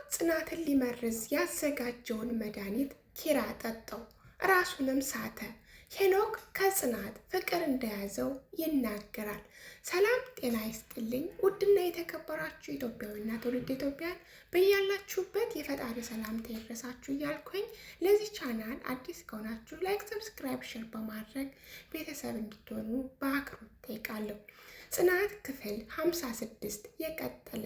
ጽናትን ሊመርዝ ያዘጋጀውን መድኃኒት ኪራ ጠጣው፣ ራሱንም ሳተ። ሄኖክ ከጽናት ፍቅር እንደያዘው ይናገራል። ሰላም ጤና ይስጥልኝ ውድና የተከበራችሁ ኢትዮጵያዊና ትውልደ ኢትዮጵያን በያላችሁበት የፈጣሪ ሰላምታ ይድረሳችሁ እያልኩኝ ለዚህ ቻናል አዲስ ከሆናችሁ ላይክ፣ ሰብስክራይብ፣ ሼር በማድረግ ቤተሰብ እንድትሆኑ በአክብሮት ጠይቃለሁ። ጽናት ክፍል 56 የቀጠለ።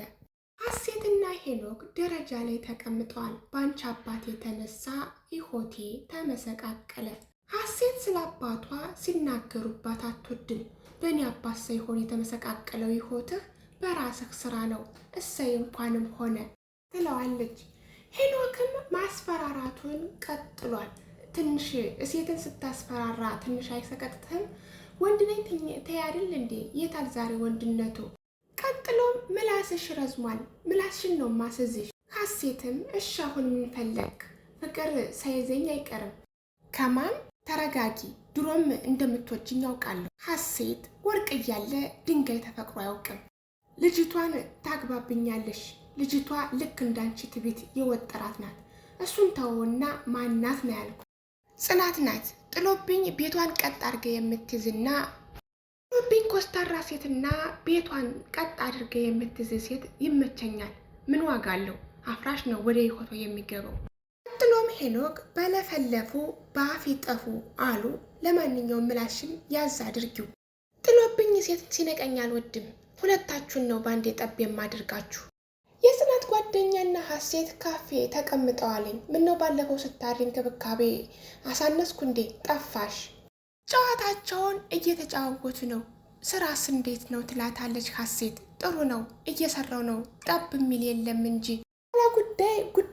ሀሴትና ሄኖክ ደረጃ ላይ ተቀምጠዋል። ባንቺ አባት የተነሳ ሕይወቴ ተመሰቃቀለ። ሀሴት ስለ አባቷ ሲናገሩባት አትወድም። በእኔ አባት ሳይሆን የተመሰቃቀለው ሕይወትህ በራስህ ስራ ነው፣ እሰይ እንኳንም ሆነ ትለዋለች። ሄኖክም ማስፈራራቱን ቀጥሏል። ትንሽ ሴትን ስታስፈራራ ትንሽ አይሰቀጥትህም? ወንድ ነኝ ተያድል እንዴ? የታል ዛሬ ወንድነቱ? ቀጥሎም ምላስሽ ረዝሟል፣ ምላስሽን ነው ማስዝሽ። ሀሴትም እሺ አሁን ምን ፈለግ? ፍቅር ሳይዘኝ አይቀርም። ከማን? ተረጋጊ፣ ድሮም እንደምትወጂኝ ያውቃለሁ። ሀሴት ወርቅ እያለ ድንጋይ ተፈቅሮ አያውቅም። ልጅቷን ታግባብኛለሽ። ልጅቷ ልክ እንዳንቺ ትቢት የወጠራት ናት። እሱን ተውና ማናት ነው ያልኩ። ጽናት ናት ጥሎብኝ ቤቷን ቀጥ አድርገ የምትይዝና ጥሎብኝ ኮስታራ ሴትና ቤቷን ቀጥ አድርገ የምትይዝ ሴት ይመቸኛል። ምን ዋጋ አለው? አፍራሽ ነው ወደ ሕይወቷ የሚገባው። ቀጥሎም ሄኖክ በለፈለፉ በአፍ ይጠፉ አሉ። ለማንኛውም ምላሽን ያዝ አድርጊው። ጥሎብኝ ሴት ሲነቀኝ አልወድም። ሁለታችሁን ነው ባንዴ ጠብ የማድርጋችሁ። የጽናት ጓደኛና ሀሴት ካፌ ተቀምጠዋልኝ። ምነው ባለፈው ስታሪ እንክብካቤ አሳነስኩ እንዴ? ጠፋሽ። ጨዋታቸውን እየተጫወቱ ነው። ስራስ እንዴት ነው ትላታለች ሀሴት። ጥሩ ነው እየሰራው ነው፣ ጠብ የሚል የለም እንጂ።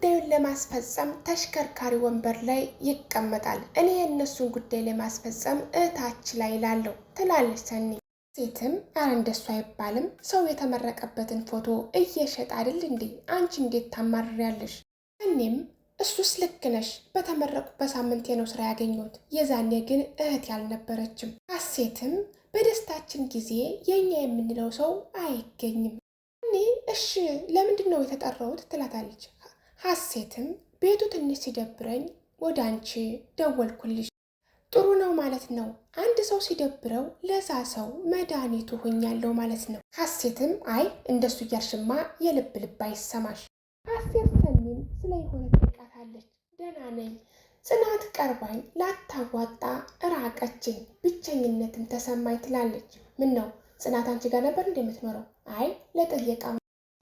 ጉዳዩን ለማስፈጸም ተሽከርካሪ ወንበር ላይ ይቀመጣል። እኔ የእነሱን ጉዳይ ለማስፈጸም እታች ላይ ላለው ትላለች ሰኒ። ሴትም አረ እንደሱ አይባልም፣ ሰው የተመረቀበትን ፎቶ እየሸጥ አይደል እንዴ? አንቺ እንዴት ታማርሪያለሽ? እኔም እሱስ ልክ ነሽ፣ በተመረቁበት ሳምንቴ ነው ስራ ያገኘሁት። የዛኔ ግን እህት ያልነበረችም። ሀሴትም በደስታችን ጊዜ የኛ የምንለው ሰው አይገኝም። እኔ እሺ ለምንድን ነው የተጠራሁት ትላታለች። ሀሴትም ቤቱ ትንሽ ሲደብረኝ ወደ አንቺ ደወልኩልሽ። ጥሩ ነው ማለት ነው። አንድ ሰው ሲደብረው ለዛ ሰው መድኃኒቱ ሆኛለሁ ማለት ነው። ሀሴትም አይ እንደሱ እያልሽማ የልብ ልብ አይሰማሽ። ሀሴት ሰኒም ስለ የሆነ ትቃታለች። ደህና ነኝ። ጽናት ቀርባኝ ላታዋጣ እራቀችኝ፣ ብቸኝነትን ተሰማኝ ትላለች። ምን ነው ጽናት አንቺ ጋር ነበር እንደምትኖረው? አይ ለጥየቃ።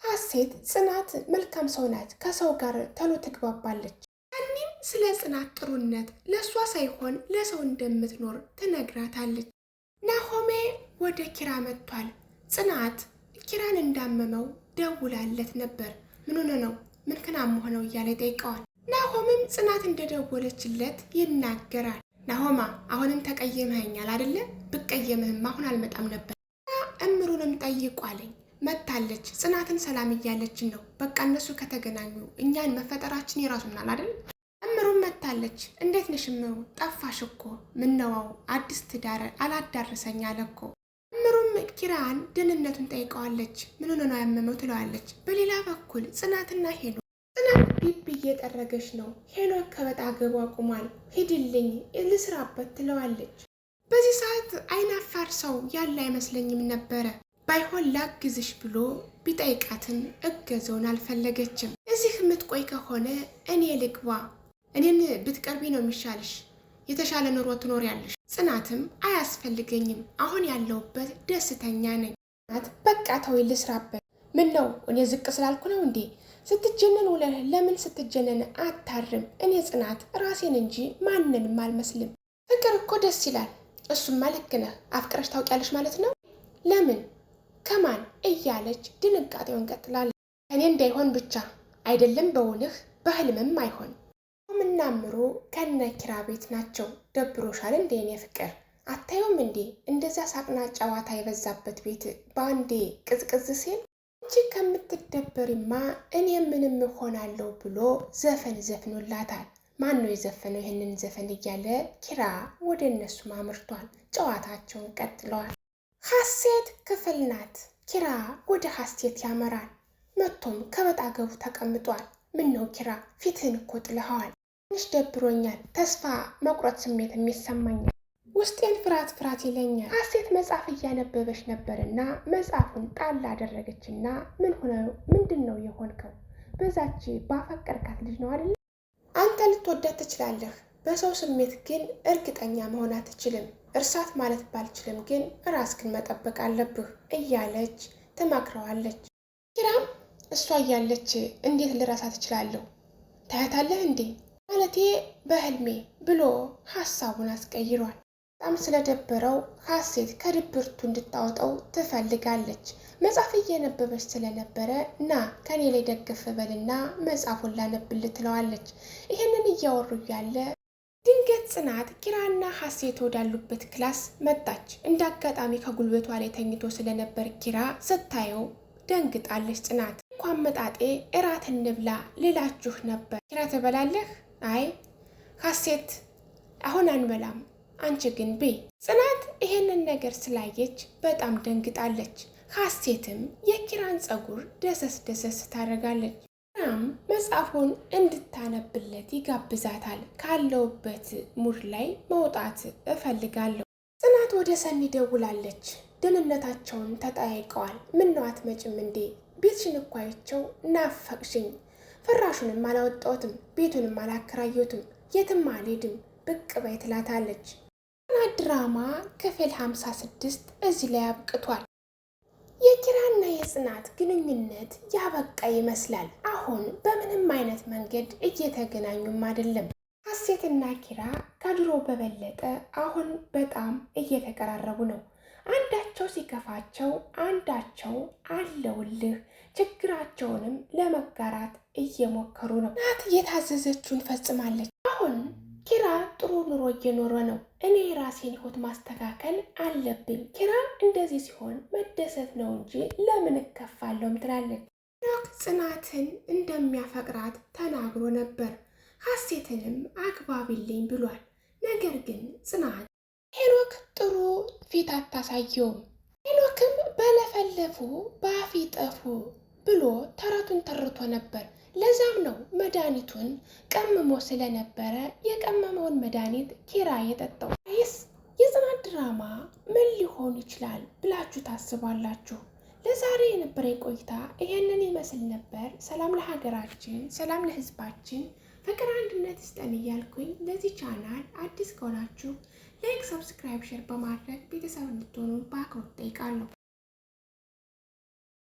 ሀሴት ጽናት መልካም ሰው ናት፣ ከሰው ጋር ተሎ ትግባባለች። ሰኒም ስለ ጽናት ጥሩነት ለእሷ ሳይሆን ለሰው እንደምትኖር ትነግራታለች። ናሆሜ ወደ ኪራ መጥቷል። ጽናት ኪራን እንዳመመው ደውላለት ነበር። ምን ሆነ ነው ምን ክናም ሆነው እያለ ጠይቀዋል። ናሆምም ጽናት እንደደወለችለት ይናገራል። ናሆማ አሁንም ተቀየመኸኛል አይደለ? ብቀየምህም አሁን አልመጣም ነበር። እምሩንም ጠይቋለኝ። መታለች። ጽናትን ሰላም እያለችን ነው። በቃ እነሱ ከተገናኙ እኛን መፈጠራችን ይራሱናል አይደል? እምሩም መታለች። እንዴት ነሽ እምሩ? ጠፋሽ እኮ። ምነዋው አዲስ ትዳር አላዳረሰኝ አለ እኮ። እምሩም ኪራን ደህንነቱን ጠይቀዋለች። ምን ሆነ ነው ያመመው ትለዋለች። በሌላ በኩል ጽናትና ሄኖክ ጽናት ቢቢ እየጠረገች ነው። ሄኖክ ከበጣ ገቡ አቁሟል። ሂድልኝ ልስራበት ትለዋለች። በዚህ ሰዓት አይናፋር ሰው ያለ አይመስለኝም ነበረ። ባይሆን ላግዝሽ ብሎ ቢጠይቃትም እገዘውን አልፈለገችም። እዚህ የምትቆይ ከሆነ እኔ ልግባ፣ እኔን ብትቀርቢ ነው የሚሻልሽ፣ የተሻለ ኑሮ ትኖሪያለሽ። ጽናትም አያስፈልገኝም፣ አሁን ያለሁበት ደስተኛ ነኝ። ጽናት በቃ ተወይ ልስራበት። ምን ነው እኔ ዝቅ ስላልኩ ነው እንዴ? ስትጀነን ውለህ ለምን ስትጀነን አታርም? እኔ ጽናት ራሴን እንጂ ማንንም አልመስልም። ፍቅር እኮ ደስ ይላል። እሱማ ልክ ነህ። አፍቅረሽ ታውቂያለሽ ማለት ነው? ለምን? ከማን? እያለች ድንጋጤውን ቀጥላለች። እኔ እንዳይሆን ብቻ አይደለም፣ በውንህ በህልምም አይሆን። ምናምሩ ከነ ኪራ ቤት ናቸው። ደብሮሻል እንዴ የኔ ፍቅር? አታዩም እንዴ እንደዛ ሳቅና ጨዋታ የበዛበት ቤት በአንዴ ቅዝቅዝ ሲል? እንጂ ከምትደበሪማ እኔ ምንም እሆናለሁ ብሎ ዘፈን ዘፍኖላታል። ማን ነው የዘፈነው ይህንን ዘፈን እያለ ኪራ ወደ እነሱ አምርቷል። ጨዋታቸውን ቀጥለዋል። ሀሴት ክፍል ናት። ኪራ ወደ ሀሴት ያመራል። መጥቶም ከበጣገቡ ተቀምጧል። ምን ነው ኪራ ፊትህን እኮ ጥለኸዋል። ትንሽ ደብሮኛል። ተስፋ መቁረጥ ስሜት የሚሰማኛል። ውስጤን ፍርሃት ፍርሃት ይለኛል። ሀሴት መጽሐፍ እያነበበች ነበርና መጽሐፉን ጣል አደረገችና ምንድን ነው የሆንከው? በዛች ባፈቀርካት ልጅ ነው አይደል? አንተ ልትወዳት ትችላለህ፣ በሰው ስሜት ግን እርግጠኛ መሆን አትችልም። እርሳት ማለት ባልችልም ግን ራስህን መጠበቅ አለብህ እያለች ትመክረዋለች። ኪራም እሷ እያለች እንዴት ልረሳት እችላለሁ? ታያታለህ እንዴ? ማለቴ በህልሜ ብሎ ሀሳቡን አስቀይሯል። በጣም ስለደበረው ሀሴት ከድብርቱ እንድታወጣው ትፈልጋለች። መጽሐፍ እየነበበች ስለነበረ ና ከኔ ላይ ደግፍ በልና መጽሐፉን ላነብልህ ትለዋለች። ይህንን እያወሩ ያለ ድንገት ጽናት ኪራና ሀሴት ወዳሉበት ክላስ መጣች። እንደ አጋጣሚ ከጉልበቷ ላይ ተኝቶ ስለነበር ኪራ ስታየው ደንግጣለች። ጽናት እንኳን መጣጤ እራት እንብላ ልላችሁ ነበር። ኪራ ትበላለህ? አይ ሀሴት አሁን አንበላም፣ አንቺ ግን ቤ። ጽናት ይሄንን ነገር ስላየች በጣም ደንግጣለች። ሀሴትም የኪራን ፀጉር ደሰስ ደሰስ ታደርጋለች። ኪራም መጽሐፉን እንድታነብለት ይጋብዛታል። ካለውበት ሙድ ላይ መውጣት እፈልጋለሁ። ጽናት ወደ ሰኒ ደውላለች። ደህንነታቸውን ተጠያይቀዋል። ምነው አትመጭም እንዴ? ቤትሽን እኮ አይቼው ናፈቅሽኝ። ፍራሹንም አላወጣሁትም፣ ቤቱንም አላከራየሁትም፣ የትም አልሄድም፣ ብቅ በይ ትላታለች። ጽናት ድራማ ክፍል 56 እዚህ ላይ አብቅቷል። የኪራና የጽናት ግንኙነት ያበቃ ይመስላል። አሁን በምንም አይነት መንገድ እየተገናኙም አይደለም። ሀሴትና ኪራ ከድሮ በበለጠ አሁን በጣም እየተቀራረቡ ነው። አንዳቸው ሲከፋቸው አንዳቸው አለውልህ ችግራቸውንም ለመጋራት እየሞከሩ ነው። ጽናት የታዘዘችውን ፈጽማለች። አሁን ኪራ ጥሩ ኑሮ እየኖረ ነው። እኔ የራሴን ሕይወት ማስተካከል አለብኝ። ኪራ እንደዚህ ሲሆን መደሰት ነው እንጂ ለምን እከፋለሁም ትላለች። ሄኖክ ጽናትን እንደሚያፈቅራት ተናግሮ ነበር። ሀሴትንም አግባቢልኝ ብሏል። ነገር ግን ጽናት ሄኖክ ጥሩ ፊት አታሳየውም። ሄኖክም በለፈለፉ በአፍ ይጠፉ ብሎ ተረቱን ተርቶ ነበር። ለዛም ነው መድኃኒቱን ቀምሞ ስለነበረ የቀመመውን መድኃኒት ኪራ የጠጣው። ይስ የጽናት ድራማ ምን ሊሆን ይችላል ብላችሁ ታስባላችሁ? ለዛሬ የነበረኝ ቆይታ ይሄንን ይመስል ነበር። ሰላም ለሀገራችን፣ ሰላም ለሕዝባችን፣ ፍቅር አንድነት ይስጠን እያልኩኝ ለዚህ ቻናል አዲስ ከሆናችሁ ላይክ፣ ሰብስክራይብ፣ ሼር በማድረግ ቤተሰብ እንድትሆኑ በአክብሮት እጠይቃለሁ።